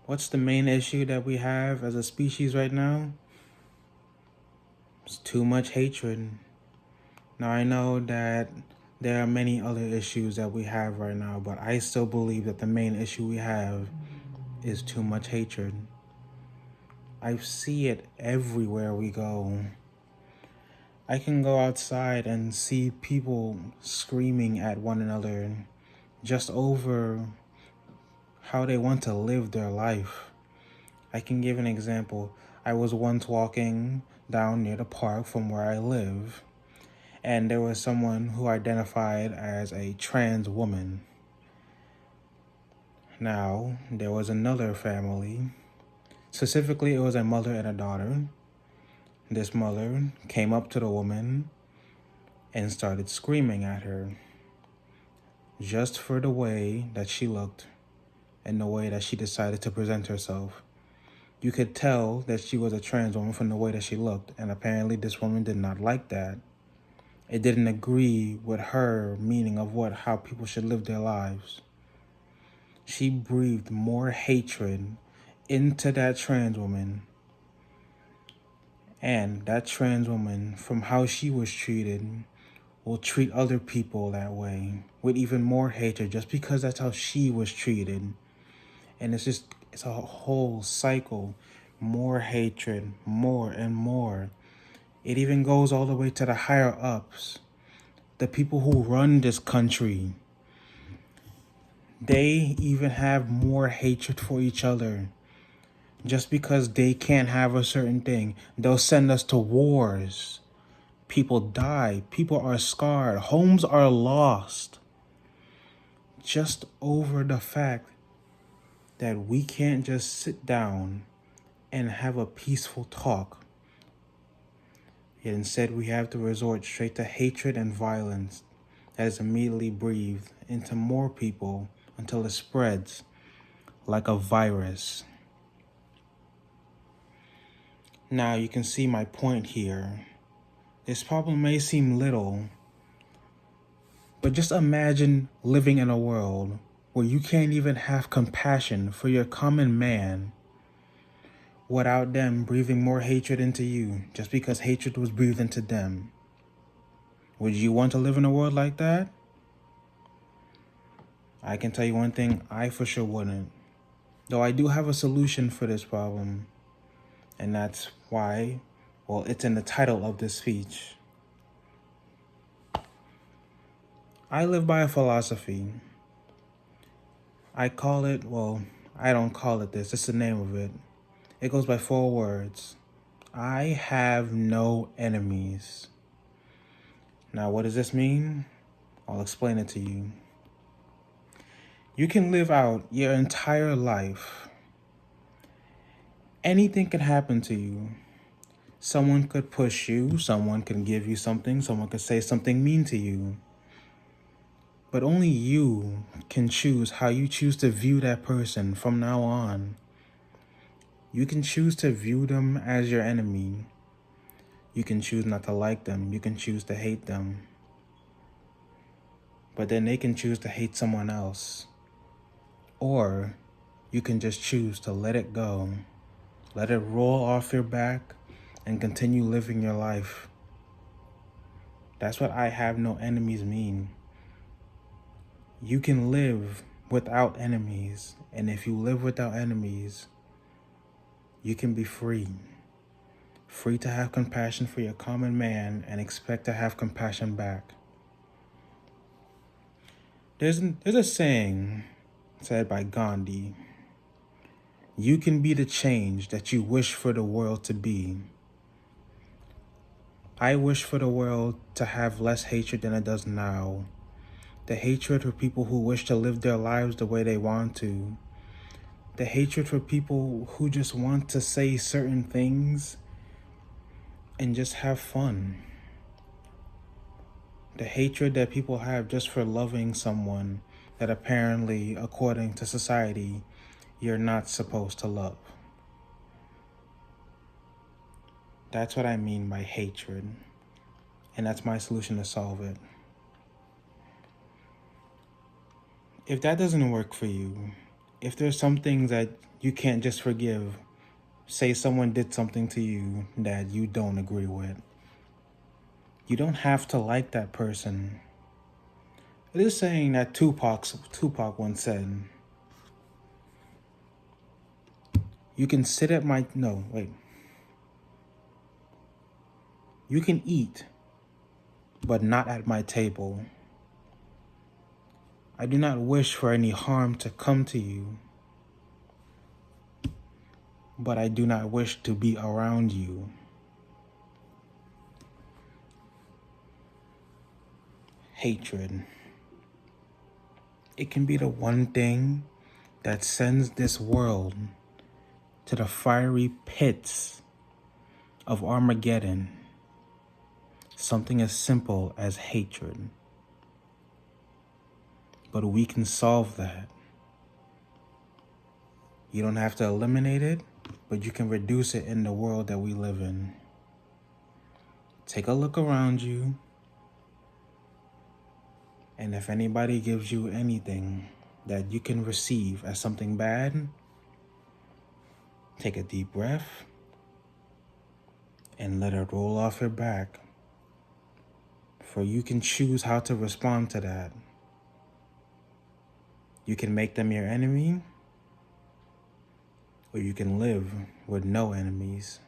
What's the main issue that we have as a species right now? It's too much hatred. Now, I know that there are many other issues that we have right now, but I still believe that the main issue we have is too much hatred. I see it everywhere we go. I can go outside and see people screaming at one another just over how they want to live their life. I can give an example. I was once walking down near the park from where I live, and there was someone who identified as a trans woman. Now, there was another family. Specifically, it was a mother and a daughter. This mother came up to the woman and started screaming at her just for the way that she looked and the way that she decided to present herself. You could tell that she was a trans woman from the way that she looked, and apparently this woman did not like that. It didn't agree with her meaning of how people should live their lives. She breathed more hatred into that trans woman, and that trans woman, from how she was treated, will treat other people that way with even more hatred just because that's how she was treated. And it's a whole cycle. More hatred, more and more. It even goes all the way to the higher ups, the people who run this country. They even have more hatred for each other. Just because they can't have a certain thing, they'll send us to wars. People die, people are scarred, homes are lost. Just over the fact that we can't just sit down and have a peaceful talk. Yet instead we have to resort straight to hatred and violence that is immediately breathed into more people until it spreads like a virus. Now you can see my point here. This problem may seem little, but just imagine living in a world where you can't even have compassion for your common man without them breathing more hatred into you just because hatred was breathed into them. Would you want to live in a world like that? I can tell you one thing, I for sure wouldn't. Though I do have a solution for this problem, and that's why, well, it's in the title of this speech. I live by a philosophy. I call it, well, I don't call it this, it's the name of it. It goes by 4 words. I have no enemies. Now, what does this mean? I'll explain it to you. You can live out your entire life. Anything can happen to you. Someone could push you, someone can give you something, someone could say something mean to you. But only you can choose how you choose to view that person from now on. You can choose to view them as your enemy. You can choose not to like them. You can choose to hate them. But then they can choose to hate someone else. Or you can just choose to let it go. Let it roll off your back and continue living your life. That's what I have no enemies mean. You can live without enemies. And if you live without enemies, you can be free. Free to have compassion for your common man and expect to have compassion back. There's a saying said by Gandhi. You can be the change that you wish for the world to be. I wish for the world to have less hatred than it does now. The hatred for people who wish to live their lives the way they want to. The hatred for people who just want to say certain things and just have fun. The hatred that people have just for loving someone that apparently, according to society, you're not supposed to love. That's what I mean by hatred. And that's my solution to solve it. If that doesn't work for you, if there's some things that you can't just forgive, say someone did something to you that you don't agree with, you don't have to like that person. It is saying that Tupac once said, you can sit at my, no, wait. You can eat, but not at my table. I do not wish for any harm to come to you, but I do not wish to be around you. Hatred. It can be the one thing that sends this world to the fiery pits of Armageddon. Something as simple as hatred. But we can solve that. You don't have to eliminate it, but you can reduce it in the world that we live in. Take a look around you, and if anybody gives you anything that you can receive as something bad, take a deep breath and let it roll off your back. For you can choose how to respond to that. You can make them your enemy, or you can live with no enemies.